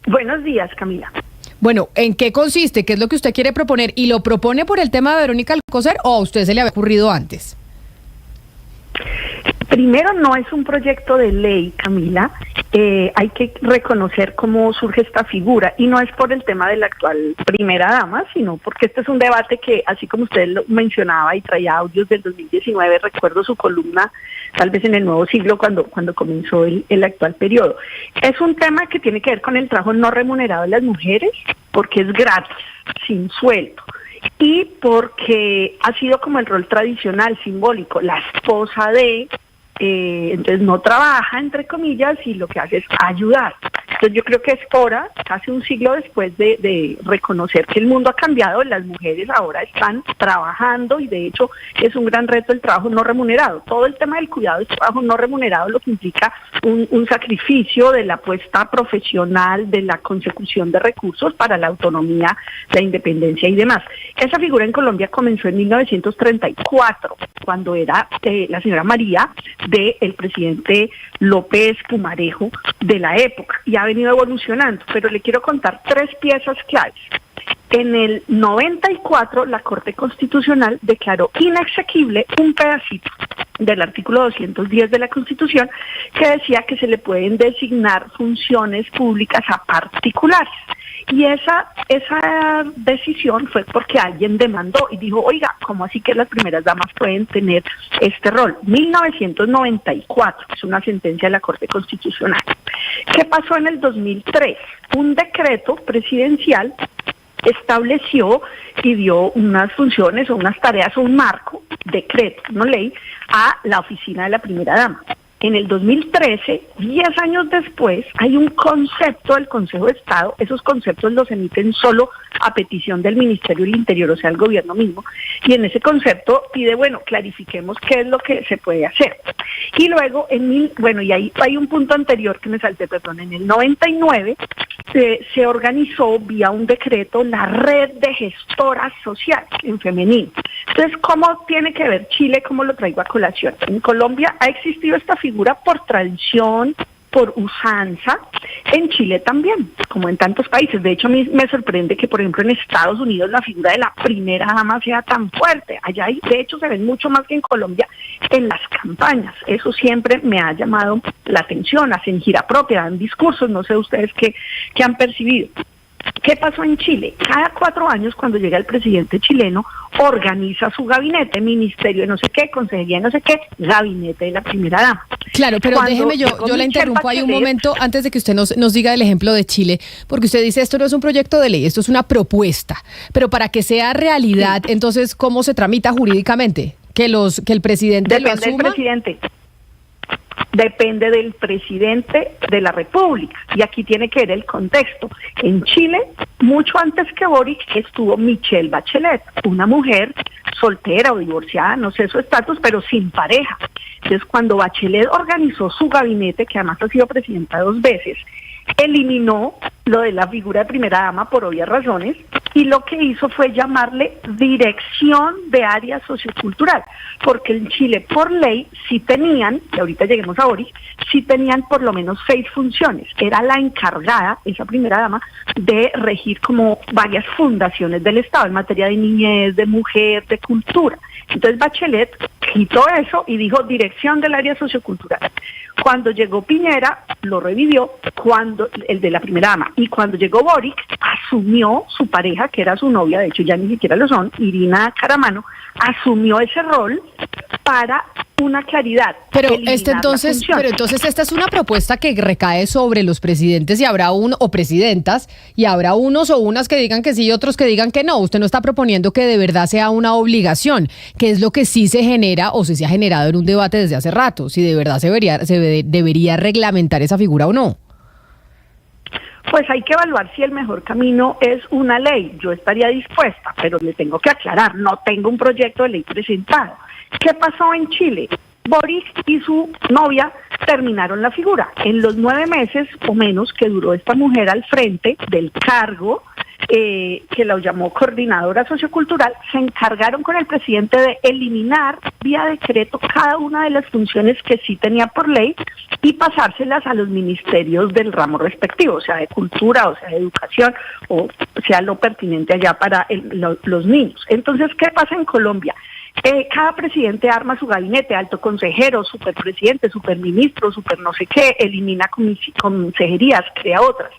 Buenos días, Camila. Bueno, ¿en qué consiste? ¿Qué es lo que usted quiere proponer? ¿Y lo propone por el tema de Verónica Alcocer o a usted se le había ocurrido antes? Primero, no es un proyecto de ley, Camila. Hay que reconocer cómo surge esta figura y no es por el tema de la actual primera dama, sino porque este es un debate que, así como usted lo mencionaba y traía audios del 2019, recuerdo su columna, tal vez en el Nuevo Siglo, cuando comenzó el actual periodo. Es un tema que tiene que ver con el trabajo no remunerado de las mujeres, porque es gratis, sin sueldo. Y porque ha sido como el rol tradicional, simbólico, la esposa de, entonces no trabaja, entre comillas, y lo que hace es ayudar. Entonces yo creo que es hora, casi un siglo después, de reconocer que el mundo ha cambiado, las mujeres ahora están trabajando y de hecho es un gran reto el trabajo no remunerado. Todo el tema del cuidado es trabajo no remunerado, lo que implica un sacrificio de la apuesta profesional, de la consecución de recursos para la autonomía, la independencia y demás. Esa figura en Colombia comenzó en 1934, cuando era la señora María del presidente López Pumarejo de la época, y ha venido evolucionando, pero le quiero contar tres piezas claves. En el 94, la Corte Constitucional declaró inexequible un pedacito del artículo 210 de la Constitución que decía que se le pueden designar funciones públicas a particulares. Y esa decisión fue porque alguien demandó y dijo, oiga, ¿cómo así que las primeras damas pueden tener este rol? 1994, es una sentencia de la Corte Constitucional. ¿Qué pasó en el 2003? Un decreto presidencial estableció y dio unas funciones o unas tareas o un marco, decreto, no ley, a la oficina de la primera dama. En el 2013, 10 años después, hay un concepto del Consejo de Estado, esos conceptos los emiten solo a petición del Ministerio del Interior, o sea, el gobierno mismo, y en ese concepto pide, bueno, clarifiquemos qué es lo que se puede hacer. Y luego, y ahí hay un punto anterior que me salté, perdón, en el 99 se organizó vía un decreto la red de gestoras sociales en femenino. Entonces, ¿cómo tiene que ver Chile? ¿Cómo lo traigo a colación? En Colombia ha existido esta figura por tradición, por usanza, en Chile también, como en tantos países. De hecho, a mí me sorprende que, por ejemplo, en Estados Unidos la figura de la primera dama sea tan fuerte. Allá, de hecho, se ven mucho más que en Colombia en las campañas. Eso siempre me ha llamado la atención. Hacen gira propia, dan discursos, no sé ustedes qué han percibido. ¿Qué pasó en Chile? Cada 4 años, cuando llega el presidente chileno, organiza su gabinete, ministerio de no sé qué, consejería de no sé qué, gabinete de la primera dama. Claro, pero déjeme, yo la interrumpo ahí un momento antes de que usted nos diga el ejemplo de Chile, porque usted dice esto no es un proyecto de ley, esto es una propuesta, pero para que sea realidad, sí. Entonces, ¿cómo se tramita jurídicamente? ¿Que el presidente lo asuma? Depende del presidente de la República. Y aquí tiene que ver el contexto. En Chile, mucho antes que Boric, estuvo Michelle Bachelet, una mujer soltera o divorciada, no sé su estatus, pero sin pareja. Entonces, cuando Bachelet organizó su gabinete, que además ha sido presidenta 2 veces, eliminó lo de la figura de primera dama por obvias razones y lo que hizo fue llamarle Dirección de Área Sociocultural, porque en Chile por ley sí tenían, y ahorita lleguemos a Boric, sí tenían por lo menos 6 funciones. Era la encargada, esa primera dama, de regir como varias fundaciones del Estado en materia de niñez, de mujer, de cultura. Entonces Bachelet quitó eso y dijo Dirección del Área Sociocultural. Cuando llegó Piñera, lo revivió, el de la primera dama, y cuando llegó Boric, asumió su pareja, que era su novia, de hecho ya ni siquiera lo son, Irina Caramano, asumió ese rol para una claridad. Pero entonces esta es una propuesta que recae sobre los presidentes y habrá o presidentas, y habrá unos o unas que digan que sí y otros que digan que no. Usted no está proponiendo que de verdad sea una obligación, que es lo que sí se genera o se ha generado en un debate desde hace rato, si de verdad se debería reglamentar esa figura o no. Pues hay que evaluar si el mejor camino es una ley. Yo estaría dispuesta, pero le tengo que aclarar, no tengo un proyecto de ley presentado. ¿Qué pasó en Chile? Boric y su novia terminaron la figura. En los 9 meses o menos que duró esta mujer al frente del cargo, que lo llamó coordinadora sociocultural, se encargaron con el presidente de eliminar vía decreto cada una de las funciones que sí tenía por ley y pasárselas a los ministerios del ramo respectivo, o sea, de cultura, o sea, de educación, o sea, lo pertinente allá para los niños. Entonces, ¿qué pasa en Colombia? Cada presidente arma su gabinete, alto consejero, superpresidente, superministro, super no sé qué, elimina consejerías, crea otras.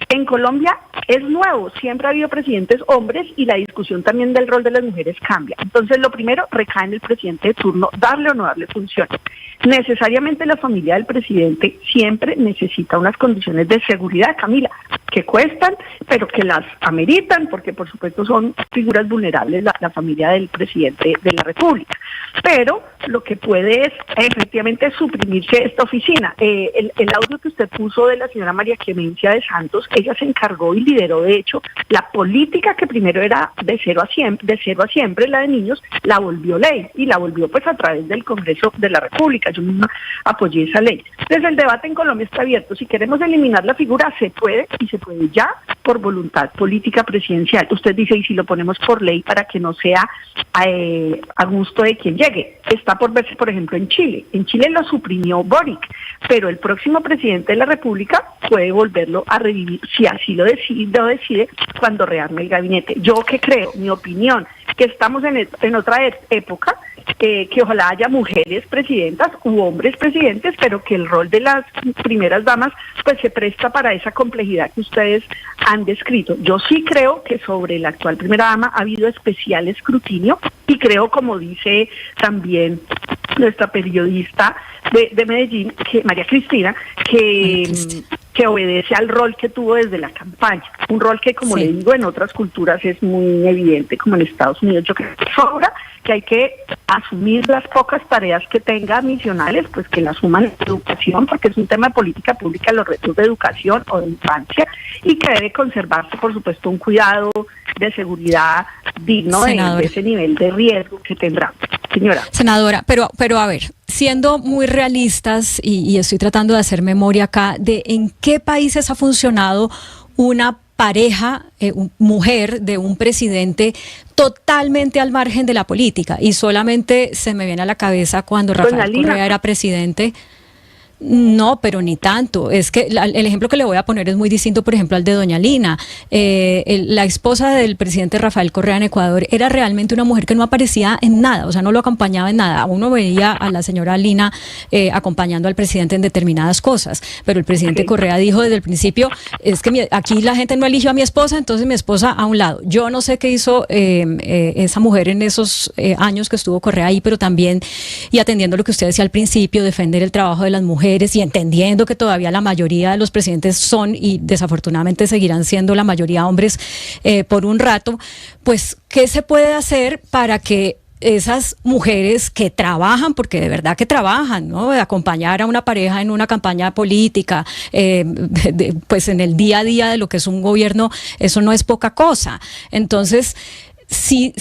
En Colombia es nuevo, siempre ha habido presidentes hombres y la discusión también del rol de las mujeres cambia. Entonces, lo primero, recae en el presidente de turno darle o no darle funciones. Necesariamente la familia del presidente siempre necesita unas condiciones de seguridad, Camila, que cuestan, pero que las ameritan, porque por supuesto son figuras vulnerables la familia del presidente de la República. Pero lo que puede es efectivamente suprimirse esta oficina. El audio que usted puso de la señora María Clemencia de Santos, ella se encargó y lideró, de hecho, la política que primero era de cero a siempre, la de niños, la volvió ley, y la volvió pues a través del Congreso de la República. Yo misma apoyé esa ley. Entonces el debate en Colombia está abierto. Si queremos eliminar la figura, se puede, y se puede ya por voluntad política presidencial. Usted dice, y si lo ponemos por ley para que no sea a gusto de quien llegue. Está por verse, por ejemplo, en Chile. En Chile lo suprimió Boric, pero el próximo presidente de la República puede volverlo a revivir, si así lo decide cuando rearme el gabinete. Yo que creo, mi opinión, que estamos en otra época, que ojalá haya mujeres presidentas u hombres presidentes, pero que el rol de las primeras damas pues se presta para esa complejidad que ustedes han descrito. Yo sí creo que sobre la actual primera dama ha habido especial escrutinio, y creo, como dice también nuestra periodista de Medellín, María Cristina, que obedece al rol que tuvo desde la campaña, un rol que, como le digo, en otras culturas es muy evidente, como en Estados Unidos. Yo creo que sobra, que hay que asumir las pocas tareas que tenga misionales, pues que las suman en educación, porque es un tema de política pública, los retos de educación o de infancia, y que debe conservarse, por supuesto, un cuidado de seguridad digno de ese nivel de riesgo que tendrá. Señora. Senadora, pero a ver, siendo muy realistas, y estoy tratando de hacer memoria acá, de en qué países ha funcionado una pareja, mujer de un presidente totalmente al margen de la política, y solamente se me viene a la cabeza cuando Rafael Correa era presidente. No, pero ni tanto. Es que el ejemplo que le voy a poner es muy distinto, por ejemplo, al de doña Lina. La esposa del presidente Rafael Correa en Ecuador era realmente una mujer que no aparecía en nada, o sea, no lo acompañaba en nada. Uno veía a la señora Lina acompañando al presidente en determinadas cosas, pero el presidente Correa dijo desde el principio, es que aquí la gente no eligió a mi esposa, entonces mi esposa a un lado. Yo no sé qué hizo esa mujer en esos años que estuvo Correa ahí, pero también, y atendiendo lo que usted decía al principio, defender el trabajo de las mujeres, y entendiendo que todavía la mayoría de los presidentes son, y desafortunadamente seguirán siendo la mayoría hombres por un rato, pues, ¿qué se puede hacer para que esas mujeres que trabajan, porque de verdad que trabajan, ¿no? De acompañar a una pareja en una campaña política, pues en el día a día de lo que es un gobierno, eso no es poca cosa. Entonces, si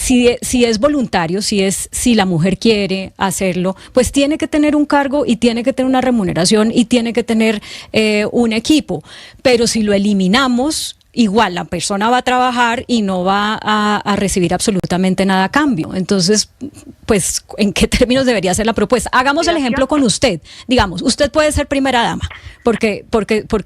es voluntario, si la mujer quiere hacerlo, pues tiene que tener un cargo y tiene que tener una remuneración y tiene que tener un equipo. Pero si lo eliminamos, igual la persona va a trabajar y no va a recibir absolutamente nada a cambio. Entonces, pues, ¿en qué términos debería ser la propuesta? Hagamos el ejemplo con usted. Digamos, usted puede ser primera dama, porque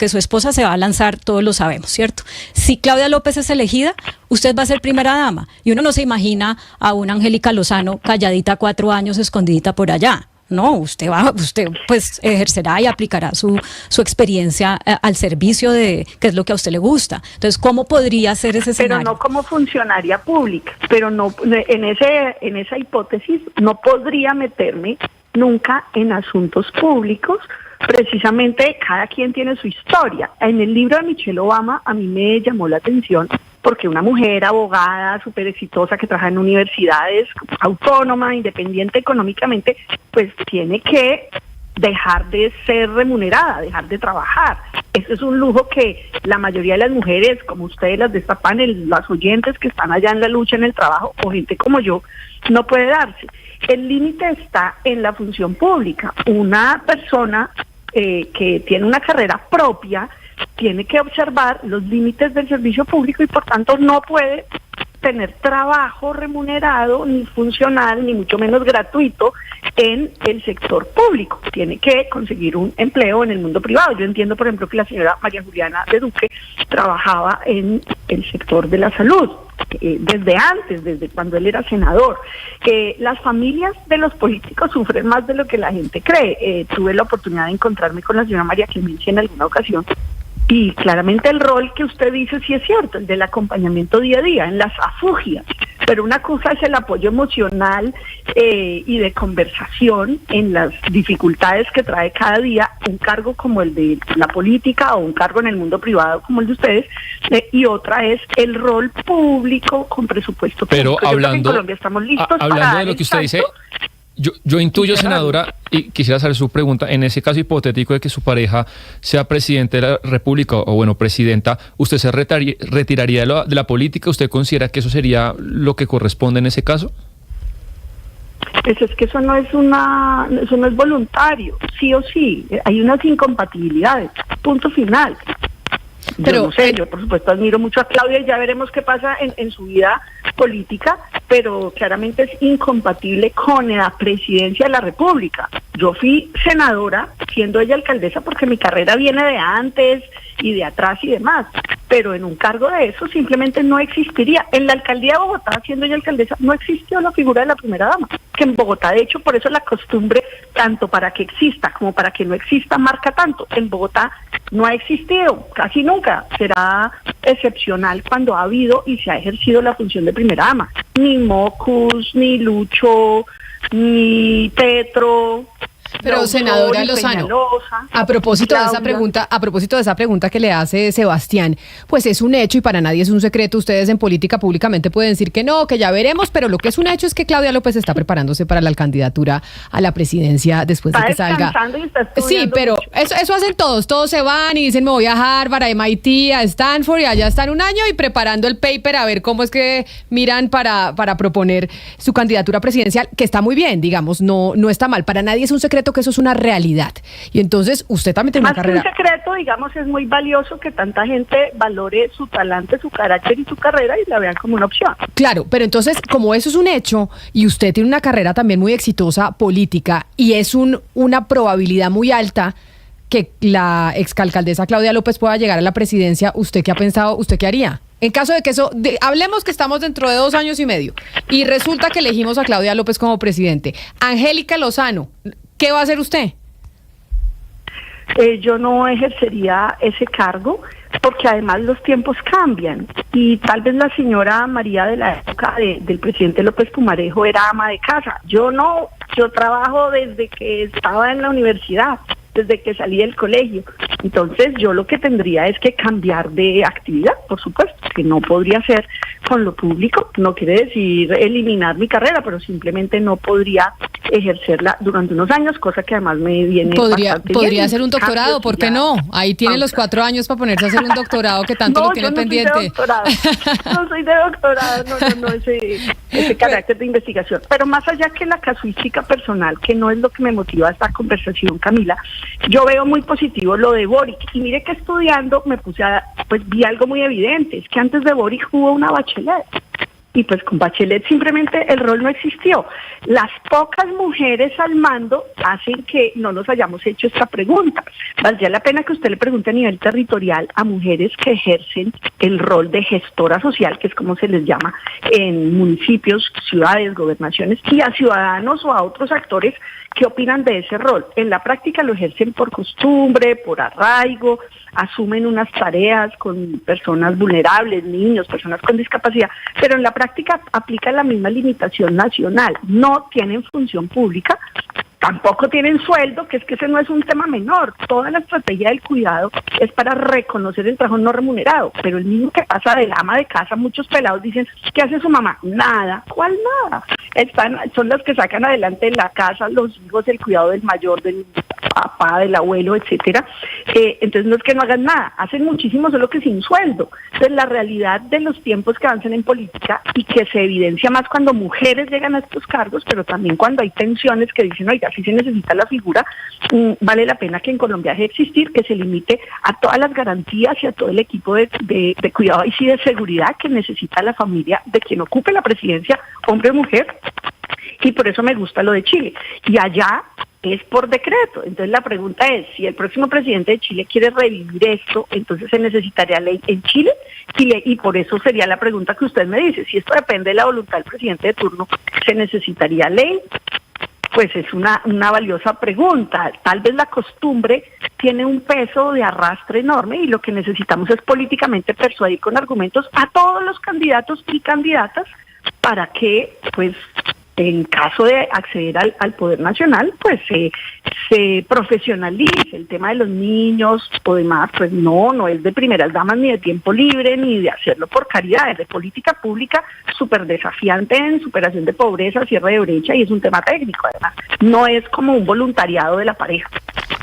su esposa se va a lanzar, todos lo sabemos, ¿cierto? Si Claudia López es elegida, usted va a ser primera dama. Y uno no se imagina a una Angélica Lozano calladita 4 años, escondidita por allá. No, usted pues ejercerá y aplicará su experiencia al servicio de qué es lo que a usted le gusta. Entonces, ¿cómo podría ser ese escenario? Pero no como funcionaria pública, pero no en esa hipótesis no podría meterme nunca en asuntos públicos. Precisamente cada quien tiene su historia. En el libro de Michelle Obama a mí me llamó la atención porque una mujer abogada súper exitosa que trabaja en universidades, autónoma, independiente económicamente, pues tiene que dejar de ser remunerada, dejar de trabajar. Ese es un lujo que la mayoría de las mujeres, como ustedes, las de esta panel, las oyentes que están allá en la lucha, en el trabajo, o gente como yo, no puede darse. El límite está en la función pública. Una persona que tiene una carrera propia tiene que observar los límites del servicio público y por tanto no puede tener trabajo remunerado, ni funcional, ni mucho menos gratuito en el sector público. Tiene que conseguir un empleo en el mundo privado. Yo entiendo, por ejemplo, que la señora María Juliana de Duque trabajaba en el sector de la salud, desde antes, desde cuando él era senador. Las familias de los políticos sufren más de lo que la gente cree. Tuve la oportunidad de encontrarme con la señora María Clemencia en alguna ocasión, y claramente el rol que usted dice sí es cierto, el del acompañamiento día a día, en las afugias, pero una cosa es el apoyo emocional y de conversación en las dificultades que trae cada día un cargo como el de la política o un cargo en el mundo privado como el de ustedes, y otra es el rol público con presupuesto público. Pero hablando, en Colombia estamos listos hablando de lo que usted dice, yo intuyo, senadora, y quisiera hacer su pregunta, en ese caso hipotético de que su pareja sea presidente de la República, o bueno, presidenta, ¿usted se retiraría de la política? ¿Usted considera que eso sería lo que corresponde en ese caso? Pues es que eso no es voluntario, sí o sí, hay unas incompatibilidades, punto final. Pero, yo no sé, yo por supuesto admiro mucho a Claudia y ya veremos qué pasa en su vida política, pero claramente es incompatible con la presidencia de la República. Yo fui senadora siendo ella alcaldesa porque mi carrera viene de antes y de atrás y demás, pero en un cargo de eso simplemente no existiría. En la alcaldía de Bogotá, siendo ella alcaldesa, no existió la figura de la primera dama, que en Bogotá, de hecho, por eso la costumbre, tanto para que exista como para que no exista, marca tanto. En Bogotá no ha existido, casi nunca. Será excepcional cuando ha habido y se ha ejercido la función de primera dama. Ni Mocus, ni Lucho, ni Petro. Pero senadora Lozano, a propósito de esa pregunta que le hace Sebastián, pues es un hecho y para nadie es un secreto. Ustedes en política públicamente pueden decir que no, que ya veremos, pero lo que es un hecho es que Claudia López está preparándose para la candidatura a la presidencia después de que salga. Sí, pero eso hacen todos se van y dicen me voy a Harvard, a MIT, a Stanford y allá están un año y preparando el paper a ver cómo es que miran para proponer su candidatura presidencial, que está muy bien, digamos, no está mal. Para nadie es un secreto que eso es una realidad. Y entonces usted también tiene una carrera. Más que un secreto, digamos, es muy valioso que tanta gente valore su talante, su carácter y su carrera y la vean como una opción. Claro, pero entonces, como eso es un hecho y usted tiene una carrera también muy exitosa política y es una probabilidad muy alta que la exalcaldesa Claudia López pueda llegar a la presidencia, ¿usted qué ha pensado? ¿Usted qué haría? En caso de que hablemos que estamos dentro de 2 años y medio y resulta que elegimos a Claudia López como presidente. Angélica Lozano, ¿qué va a hacer usted? Yo no ejercería ese cargo porque además los tiempos cambian y tal vez la señora María de la época del presidente López Pumarejo era ama de casa. Yo no, yo trabajo desde que estaba en la universidad, desde que salí del colegio. Entonces yo lo que tendría es que cambiar de actividad, por supuesto, que no podría ser con lo público. No quiere decir eliminar mi carrera, pero simplemente no podría ejercerla durante unos años, cosa que además me viene Podría hacer un doctorado, ¿por qué no? Ahí tiene los 4 años para ponerse a hacer un doctorado que tanto lo tiene pendiente. No soy de doctorado, no, ese carácter de investigación. Pero más allá que la casuística personal, que no es lo que me motiva esta conversación, Camila, yo veo muy positivo lo de Boric. Y mire que estudiando vi algo muy evidente, es que antes de Boric hubo una Bachelet. Y pues con Bachelet simplemente el rol no existió. Las pocas mujeres al mando hacen que no nos hayamos hecho esta pregunta. Valdría la pena que usted le pregunte a nivel territorial a mujeres que ejercen el rol de gestora social, que es como se les llama en municipios, ciudades, gobernaciones, y a ciudadanos o a otros actores que opinan de ese rol. En la práctica lo ejercen por costumbre, por arraigo, asumen unas tareas con personas vulnerables, niños, personas con discapacidad, pero en la práctica aplican la misma limitación nacional. No tienen función pública, tampoco tienen sueldo, que ese no es un tema menor. Toda la estrategia del cuidado es para reconocer el trabajo no remunerado, pero el mismo que pasa del ama de casa, muchos pelados dicen, ¿qué hace su mamá? Nada. ¿Cuál nada? Son las que sacan adelante en la casa, los hijos, el cuidado del mayor, del papá, del abuelo, etcétera. Entonces no es que no hagan nada, hacen muchísimo, solo que sin sueldo. Entonces la realidad de los tiempos que avanzan en política y que se evidencia más cuando mujeres llegan a estos cargos, pero también cuando hay tensiones que dicen, oiga, si se necesita la figura, vale la pena que en Colombia deje de existir, que se limite a todas las garantías y a todo el equipo de cuidado y sí de seguridad que necesita la familia de quien ocupe la presidencia, hombre o mujer. Y por eso me gusta lo de Chile. Y allá es por decreto. Entonces la pregunta es, si el próximo presidente de Chile quiere revivir esto, entonces se necesitaría ley en Chile. Y por eso sería la pregunta que usted me dice, si esto depende de la voluntad del presidente de turno, ¿se necesitaría ley? Pues es una valiosa pregunta. Tal vez la costumbre tiene un peso de arrastre enorme y lo que necesitamos es políticamente persuadir con argumentos a todos los candidatos y candidatas para que, pues, en caso de acceder al poder nacional, pues se profesionalice el tema de los niños o demás, pues no es de primeras damas ni de tiempo libre ni de hacerlo por caridad, es de política pública súper desafiante en superación de pobreza, cierre de brecha y es un tema técnico además, no es como un voluntariado de la pareja.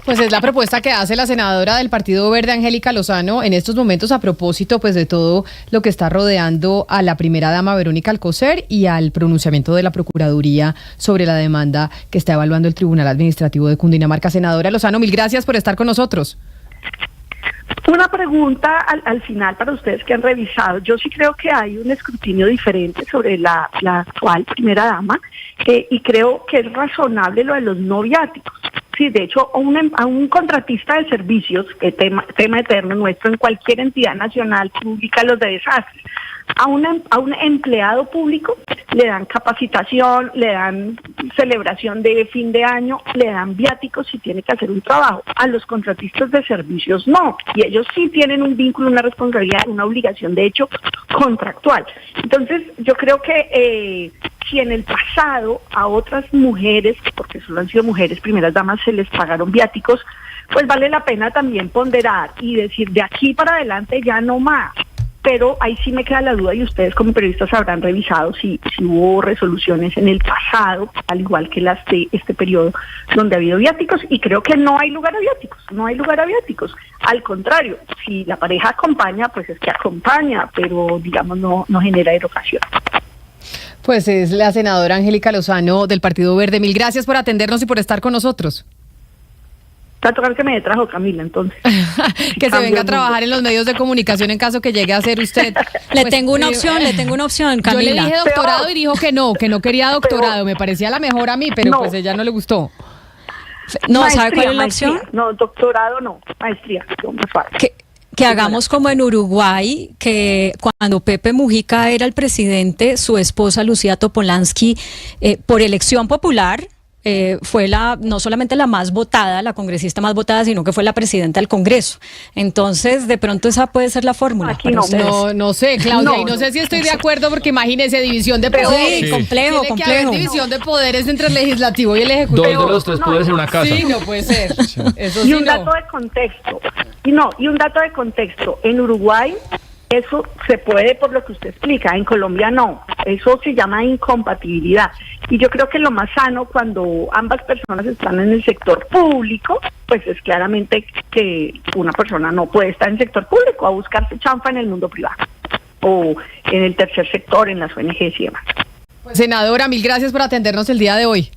Pues es la propuesta que hace la senadora del Partido Verde, Angélica Lozano, en estos momentos a propósito pues de todo lo que está rodeando a la primera dama Verónica Alcocer y al pronunciamiento de la Procuraduría sobre la demanda que está evaluando el Tribunal Administrativo de Cundinamarca. Senadora Lozano, mil gracias por estar con nosotros. Una pregunta al final para ustedes que han revisado. Yo sí creo que hay un escrutinio diferente sobre la actual primera dama y creo que es razonable lo de los no viáticos. Sí, de hecho, a un contratista de servicios, que tema eterno nuestro en cualquier entidad nacional pública, los de desastres, a un empleado público le dan capacitación, le dan celebración de fin de año, le dan viáticos si tiene que hacer un trabajo. A los contratistas de servicios no, y ellos sí tienen un vínculo, una responsabilidad, una obligación de hecho contractual. Entonces yo creo que si en el pasado a otras mujeres, porque solo han sido mujeres primeras damas, se les pagaron viáticos, pues vale la pena también ponderar y decir de aquí para adelante ya no más. Pero ahí sí me queda la duda y ustedes como periodistas habrán revisado si hubo resoluciones en el pasado, al igual que las de este periodo, donde ha habido viáticos y creo que no hay lugar a viáticos, Al contrario, si la pareja acompaña, pues es que acompaña, pero digamos no genera erogación. Pues es la senadora Angélica Lozano del Partido Verde. Mil gracias por atendernos y por estar con nosotros. Va a tocar que me trajo Camila, entonces. Que se venga a trabajar en los medios de comunicación en caso que llegue a ser usted. Le tengo una opción, Camila. Yo le dije doctorado y dijo que no quería doctorado. Me parecía la mejor a mí, pero no. Pues ella no le gustó. No, maestría, ¿sabe cuál es la opción? No, doctorado no, maestría. Que hagamos como en Uruguay, que cuando Pepe Mujica era el presidente, su esposa Lucía Topolansky, por elección popular, fue no solamente la más votada, la congresista más votada, sino que fue la presidenta del Congreso. Entonces, de pronto esa puede ser la fórmula. Aquí no sé, Claudia, y no sé si estoy de acuerdo porque imagínese división de poderes. Sí, complejo. Tiene que haber división de poderes entre el legislativo y el ejecutivo. Dos de los tres poderes en una casa. Sí, no puede ser. Sí. Eso y un dato de contexto. Y un dato de contexto. En Uruguay eso se puede por lo que usted explica, en Colombia no, eso se llama incompatibilidad y yo creo que lo más sano cuando ambas personas están en el sector público, pues es claramente que una persona no puede estar en el sector público a buscarse chanfa en el mundo privado o en el tercer sector, en las ONGs y demás. Pues, senadora, mil gracias por atendernos el día de hoy.